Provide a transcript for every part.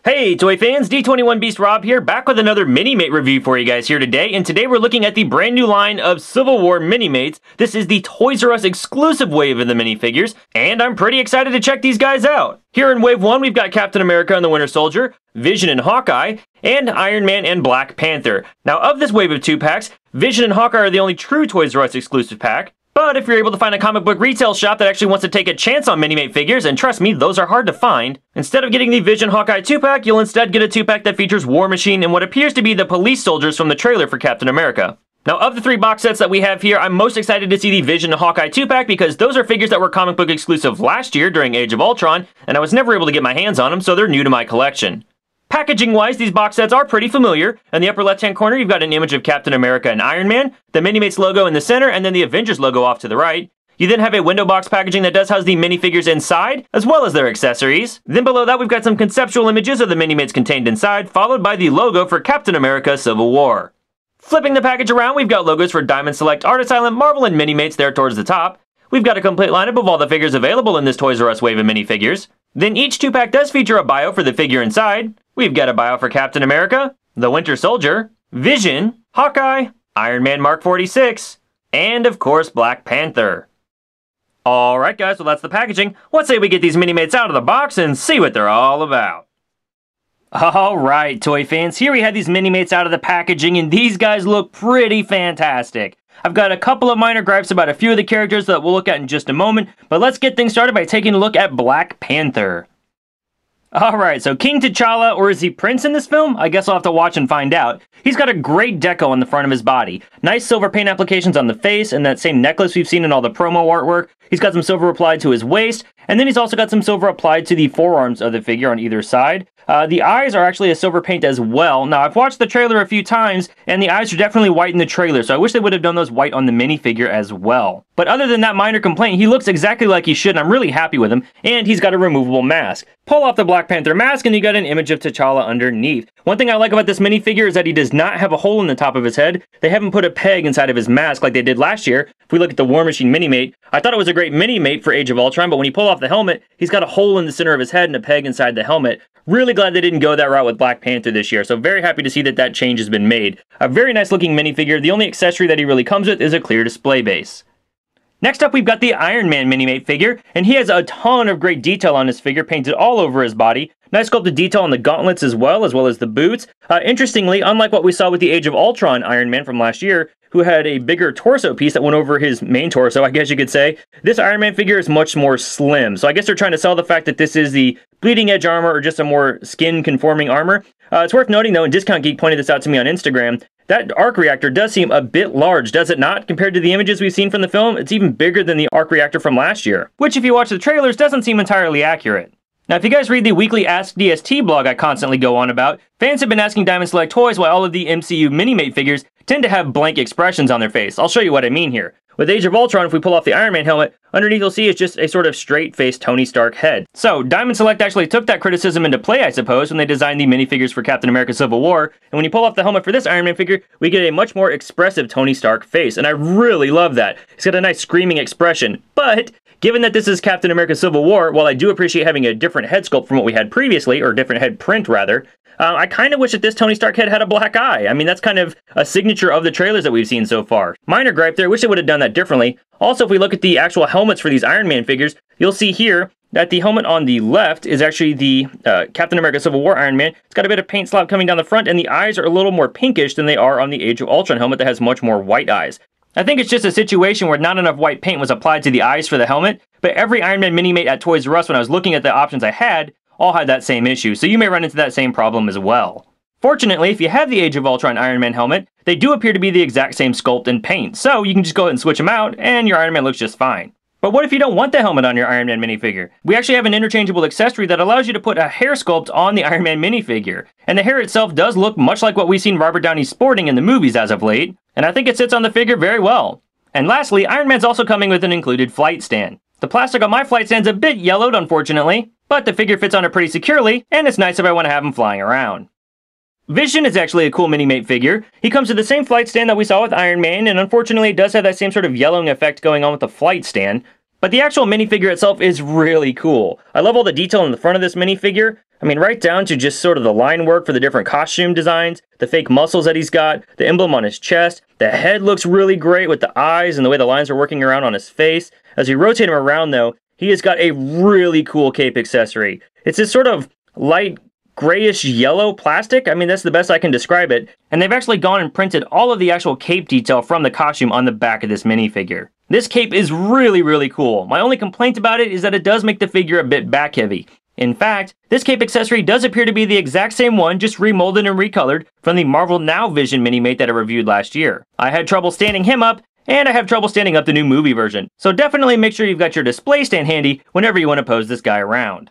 Hey Toy fans, D21 Beast Rob here, back with another Minimate review for you guys here today, and today we're looking at the brand new line of Civil War Minimates. This is the Toys R Us exclusive wave of the minifigures, and I'm pretty excited to check these guys out. Here in Wave 1, we've got Captain America and the Winter Soldier, Vision and Hawkeye, and Iron Man and Black Panther. Now of this wave of 2-packs, Vision and Hawkeye are the only true Toys R Us exclusive pack. But if you're able to find a comic book retail shop that actually wants to take a chance on Minimate figures, and trust me, those are hard to find, instead of getting the Vision Hawkeye 2-pack, you'll instead get a 2-pack that features War Machine and what appears to be the police soldiers from the trailer for Captain America. Now, of the 3 box sets that we have here, I'm most excited to see the Vision Hawkeye 2-pack because those are figures that were comic book exclusive last year during Age of Ultron, and I was never able to get my hands on them, so they're new to my collection. Packaging-wise, these box sets are pretty familiar. In the upper left-hand corner, you've got an image of Captain America and Iron Man, the Minimates logo in the center, and then the Avengers logo off to the right. You then have a window box packaging that does house the minifigures inside, as well as their accessories. Then below that, we've got some conceptual images of the Minimates contained inside, followed by the logo for Captain America Civil War. Flipping the package around, we've got logos for Diamond Select, Articulation, Marvel, and Minimates there towards the top. We've got a complete lineup of all the figures available in this Toys R Us wave of minifigures. Then each 2-pack does feature a bio for the figure inside. We've got a bio for Captain America, the Winter Soldier, Vision, Hawkeye, Iron Man Mark 46, and of course Black Panther. Alright guys, well that's the packaging. Let's say we get these Minimates out of the box and see what they're all about. Alright toy fans, here we have these Minimates out of the packaging and these guys look pretty fantastic. I've got a couple of minor gripes about a few of the characters that we'll look at in just a moment, but let's get things started by taking a look at Black Panther. Alright, so King T'Challa, or is he Prince in this film? I guess I'll have to watch and find out. He's got a great deco on the front of his body. Nice silver paint applications on the face, and that same necklace we've seen in all the promo artwork. He's got some silver applied to his waist, and then he's also got some silver applied to the forearms of the figure on either side. The eyes are actually a silver paint as well. Now, I've watched the trailer a few times, and the eyes are definitely white in the trailer, so I wish they would have done those white on the minifigure as well. But other than that minor complaint, he looks exactly like he should, and I'm really happy with him, and he's got a removable mask. Pull off the Black Panther mask, and you got an image of T'Challa underneath. One thing I like about this minifigure is that he does not have a hole in the top of his head. They haven't put a peg inside of his mask like they did last year. If we look at the War Machine Minimate, I thought it was a great Minimate for Age of Ultron, but when you pull off the helmet, he's got a hole in the center of his head and a peg inside the helmet. Really glad they didn't go that route with Black Panther this year, so very happy to see that that change has been made. A very nice looking minifigure. The only accessory that he really comes with is a clear display base. Next up, we've got the Iron Man Minimate figure, and he has a ton of great detail on his figure, painted all over his body. Nice sculpted detail on the gauntlets as well as the boots. Interestingly, unlike what we saw with the Age of Ultron Iron Man from last year, who had a bigger torso piece that went over his main torso, I guess you could say, this Iron Man figure is much more slim. So I guess they're trying to sell the fact that this is the bleeding edge armor or just a more skin-conforming armor. It's worth noting, though, and Discount Geek pointed this out to me on Instagram, that arc reactor does seem a bit large, does it not? Compared to the images we've seen from the film, it's even bigger than the arc reactor from last year, which if you watch the trailers doesn't seem entirely accurate. Now, if you guys read the weekly Ask DST blog I constantly go on about, fans have been asking Diamond Select Toys why all of the MCU Minimate figures tend to have blank expressions on their face. I'll show you what I mean here. With Age of Ultron, if we pull off the Iron Man helmet, underneath you'll see it's just a sort of straight-faced Tony Stark head. So, Diamond Select actually took that criticism into play, I suppose, when they designed the minifigures for Captain America Civil War, and when you pull off the helmet for this Iron Man figure, we get a much more expressive Tony Stark face, and I really love that. He's got a nice screaming expression, but given that this is Captain America Civil War, while I do appreciate having a different head sculpt from what we had previously, or different head print rather, I kind of wish that this Tony Stark head had a black eye. I mean, that's kind of a signature of the trailers that we've seen so far. Minor gripe there, wish they would have done that differently. Also, if we look at the actual helmets for these Iron Man figures, you'll see here that the helmet on the left is actually the Captain America Civil War Iron Man. It's got a bit of paint slab coming down the front, and the eyes are a little more pinkish than they are on the Age of Ultron helmet that has much more white eyes. I think it's just a situation where not enough white paint was applied to the eyes for the helmet, but every Iron Man Minimate at Toys R Us when I was looking at the options I had, all had that same issue, so you may run into that same problem as well. Fortunately, if you have the Age of Ultron Iron Man helmet, they do appear to be the exact same sculpt and paint, so you can just go ahead and switch them out, and your Iron Man looks just fine. But what if you don't want the helmet on your Iron Man minifigure? We actually have an interchangeable accessory that allows you to put a hair sculpt on the Iron Man minifigure, and the hair itself does look much like what we've seen Robert Downey sporting in the movies as of late, and I think it sits on the figure very well. And lastly, Iron Man's also coming with an included flight stand. The plastic on my flight stand's a bit yellowed, unfortunately, but the figure fits on it pretty securely, and it's nice if I want to have him flying around. Vision is actually a cool Minimate figure. He comes with the same flight stand that we saw with Iron Man, and unfortunately it does have that same sort of yellowing effect going on with the flight stand. But the actual minifigure itself is really cool. I love all the detail in the front of this minifigure. I mean, right down to just sort of the line work for the different costume designs, the fake muscles that he's got, the emblem on his chest. The head looks really great with the eyes and the way the lines are working around on his face. As we rotate him around though, he has got a really cool cape accessory. It's this sort of light grayish yellow plastic. I mean, that's the best I can describe it. And they've actually gone and printed all of the actual cape detail from the costume on the back of this minifigure. This cape is really, really cool. My only complaint about it is that it does make the figure a bit back heavy. In fact, this cape accessory does appear to be the exact same one, just remolded and recolored from the Marvel Now Vision Minimate that I reviewed last year. I had trouble standing him up, and I have trouble standing up the new movie version. So definitely make sure you've got your display stand handy whenever you want to pose this guy around.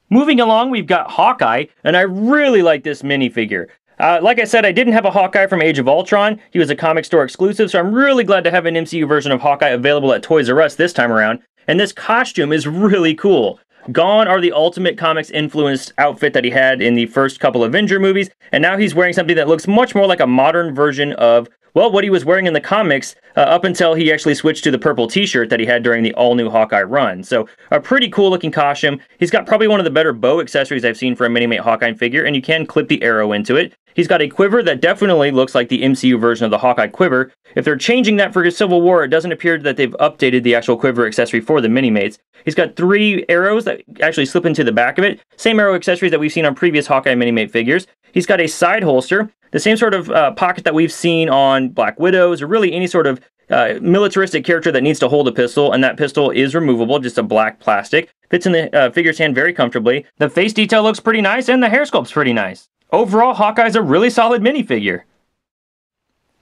Moving along, we've got Hawkeye, and I really like this minifigure. Like I said, I didn't have a Hawkeye from Age of Ultron. He was a comic store exclusive, so I'm really glad to have an MCU version of Hawkeye available at Toys R Us this time around. And this costume is really cool. Gone are the Ultimate Comics influenced outfit that he had in the first couple Avenger movies, and now he's wearing something that looks much more like a modern version of, well, what he was wearing in the comics up until he actually switched to the purple t-shirt that he had during the all-new Hawkeye run. So a pretty cool looking costume. He's got probably one of the better bow accessories I've seen for a Minimate Hawkeye figure, and you can clip the arrow into it. He's got a quiver that definitely looks like the MCU version of the Hawkeye quiver. If they're changing that for Civil War, it doesn't appear that they've updated the actual quiver accessory for the Minimates. He's got 3 arrows that actually slip into the back of it. Same arrow accessories that we've seen on previous Hawkeye Minimate figures. He's got a side holster, the same sort of pocket that we've seen on Black Widows, or really any sort of militaristic character that needs to hold a pistol, and that pistol is removable, just a black plastic. Fits in the figure's hand very comfortably. The face detail looks pretty nice, and the hair sculpt's pretty nice. Overall, Hawkeye's a really solid minifigure.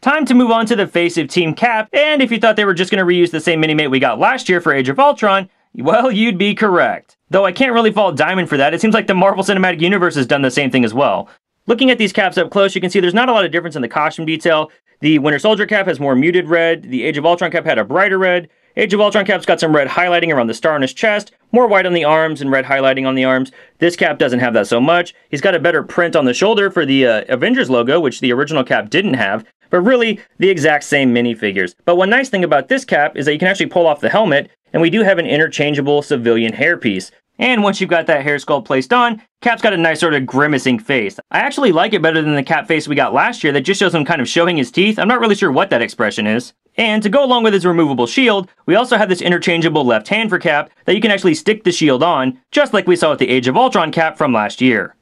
Time to move on to the face of Team Cap, and if you thought they were just going to reuse the same Minimate we got last year for Age of Ultron, well, you'd be correct. Though I can't really fault Diamond for that, it seems like the Marvel Cinematic Universe has done the same thing as well. Looking at these caps up close, you can see there's not a lot of difference in the costume detail. The Winter Soldier cap has more muted red, the Age of Ultron cap had a brighter red, Age of Ultron cap's got some red highlighting around the star on his chest, more white on the arms and red highlighting on the arms. This cap doesn't have that so much. He's got a better print on the shoulder for the Avengers logo, which the original cap didn't have, but really the exact same minifigures. But one nice thing about this cap is that you can actually pull off the helmet, and we do have an interchangeable civilian hairpiece. And once you've got that hair sculpt placed on, Cap's got a nice sort of grimacing face. I actually like it better than the Cap face we got last year that just shows him kind of showing his teeth. I'm not really sure what that expression is. And to go along with his removable shield, we also have this interchangeable left hand for Cap that you can actually stick the shield on, just like we saw with the Age of Ultron Cap from last year.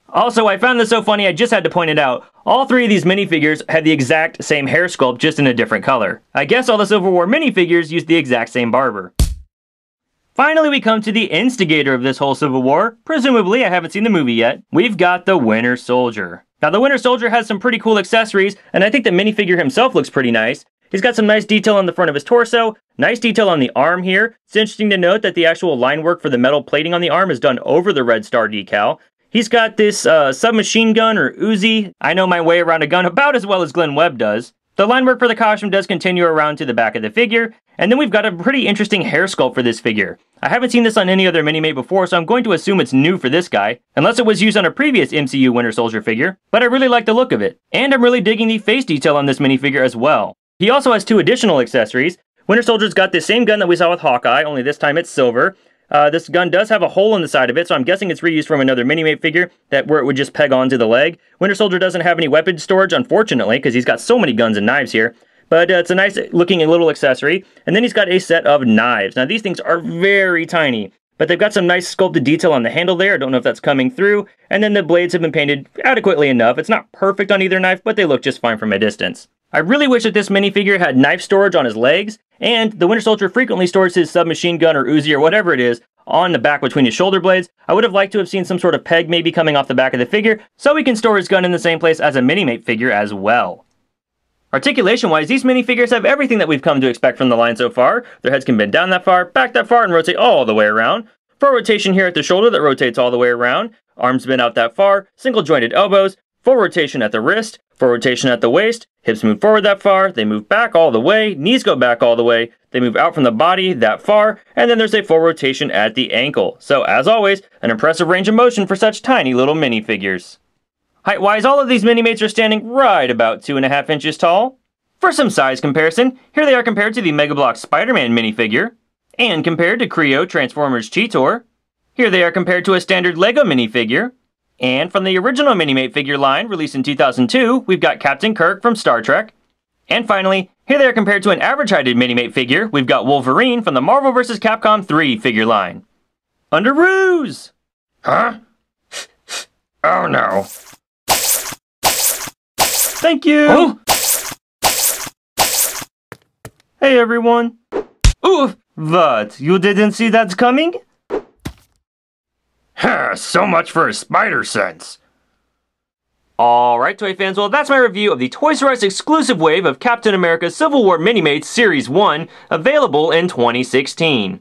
Also, I found this so funny I just had to point it out. All 3 of these minifigures had the exact same hair sculpt, just in a different color. I guess all the Civil War minifigures used the exact same barber. Finally, we come to the instigator of this whole Civil War. Presumably, I haven't seen the movie yet. We've got the Winter Soldier. Now, the Winter Soldier has some pretty cool accessories, and I think the minifigure himself looks pretty nice. He's got some nice detail on the front of his torso, nice detail on the arm here. It's interesting to note that the actual line work for the metal plating on the arm is done over the Red Star decal. He's got this submachine gun or Uzi. I know my way around a gun about as well as Glenn Webb does. The line work for the costume does continue around to the back of the figure, and then we've got a pretty interesting hair sculpt for this figure. I haven't seen this on any other Minimate before, so I'm going to assume it's new for this guy, unless it was used on a previous MCU Winter Soldier figure, but I really like the look of it. And I'm really digging the face detail on this minifigure as well. He also has 2 additional accessories. Winter Soldier's got the same gun that we saw with Hawkeye, only this time it's silver. This gun does have a hole in the side of it, so I'm guessing it's reused from another Minimate figure where it would just peg onto the leg. Winter Soldier doesn't have any weapon storage, unfortunately, because he's got so many guns and knives here. But it's a nice looking little accessory. And then he's got a set of knives. Now these things are very tiny, but they've got some nice sculpted detail on the handle there. I don't know if that's coming through. And then the blades have been painted adequately enough. It's not perfect on either knife, but they look just fine from a distance. I really wish that this minifigure had knife storage on his legs, and the Winter Soldier frequently stores his submachine gun or Uzi or whatever it is on the back between his shoulder blades. I would have liked to have seen some sort of peg maybe coming off the back of the figure, so he can store his gun in the same place as a Minimate figure as well. Articulation-wise, these minifigures have everything that we've come to expect from the line so far. Their heads can bend down that far, back that far, and rotate all the way around. Full rotation here at the shoulder that rotates all the way around. Arms bend out that far, single jointed elbows, full rotation at the wrist, full rotation at the waist, hips move forward that far, they move back all the way, knees go back all the way, they move out from the body that far, and then there's a full rotation at the ankle. So, as always, an impressive range of motion for such tiny little minifigures. Height-wise, all of these Minimates are standing right about 2.5 inches tall. For some size comparison, here they are compared to the Mega Bloks Spider-Man minifigure. and compared to Creo Transformers Cheetor. Here they are compared to a standard LEGO minifigure. And from the original Minimate figure line released in 2002, we've got Captain Kirk from Star Trek. And finally, here they are compared to an average-heighted Minimate figure, we've got Wolverine from the Marvel vs. Capcom 3 figure line. Under ruse! Huh? Oh no. Thank you! Huh? Hey everyone! Ooh! What? You didn't see that coming? So much for his spider sense. Alright, toy fans, well that's my review of the Toys R Us exclusive wave of Captain America Civil War Minimates Series 1, available in 2016.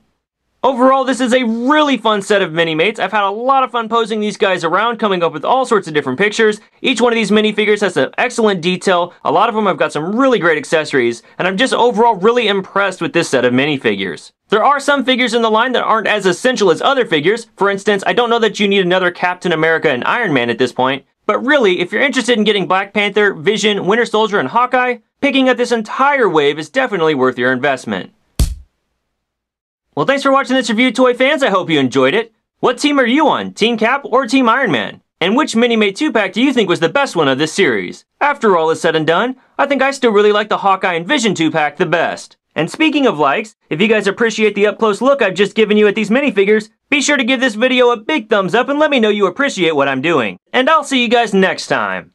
Overall, this is a really fun set of Minimates. I've had a lot of fun posing these guys around, coming up with all sorts of different pictures. Each one of these minifigures has some excellent detail, a lot of them have got some really great accessories, and I'm just overall really impressed with this set of minifigures. There are some figures in the line that aren't as essential as other figures. For instance, I don't know that you need another Captain America and Iron Man at this point, but really, if you're interested in getting Black Panther, Vision, Winter Soldier, and Hawkeye, picking up this entire wave is definitely worth your investment. Well, thanks for watching this review, toy fans. I hope you enjoyed it. What team are you on, Team Cap or Team Iron Man? And which Minimate 2-pack do you think was the best one of this series? After all is said and done, I think I still really like the Hawkeye and Vision 2-pack the best. And speaking of likes, if you guys appreciate the up-close look I've just given you at these minifigures, be sure to give this video a big thumbs up and let me know you appreciate what I'm doing. And I'll see you guys next time.